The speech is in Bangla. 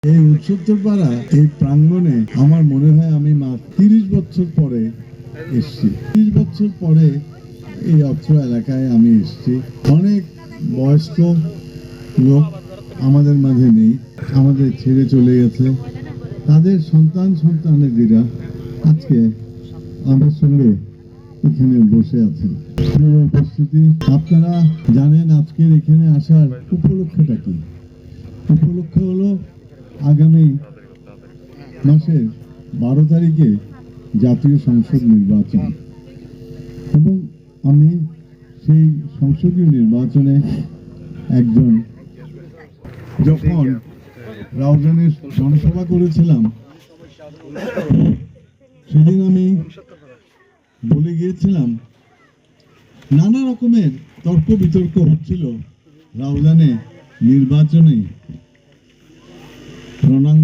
এই উনসত্তর পাড়া এই প্রাঙ্গণে আমার মনে হয় আমি 30 বছর পরে এসছি। 30 বছর পরে এই অত্র এলাকায় আমি এসছি। অনেক বয়স্ক লোক আমাদের মাঝে নেই, আমাদের ছেড়ে চলে গেছে। তাদের সন্তানেরা আজকে আমার সঙ্গে এখানে বসে আছেন। উপস্থিতি, আপনারা জানেন আজকের এখানে আসার উপলক্ষটা কি? উপলক্ষ হলো আগামী মাসের 12 তারিখে জাতীয় সংসদ নির্বাচন, এবং আমি সেই সংসদীয় নির্বাচনে একজন, যখন রাউজানের জনসভা করেছিলাম সেদিন আমি বলে গিয়েছিলাম, নানা রকমের তর্ক বিতর্ক হচ্ছিল রাউজানে নির্বাচনে রণাঙ্গনে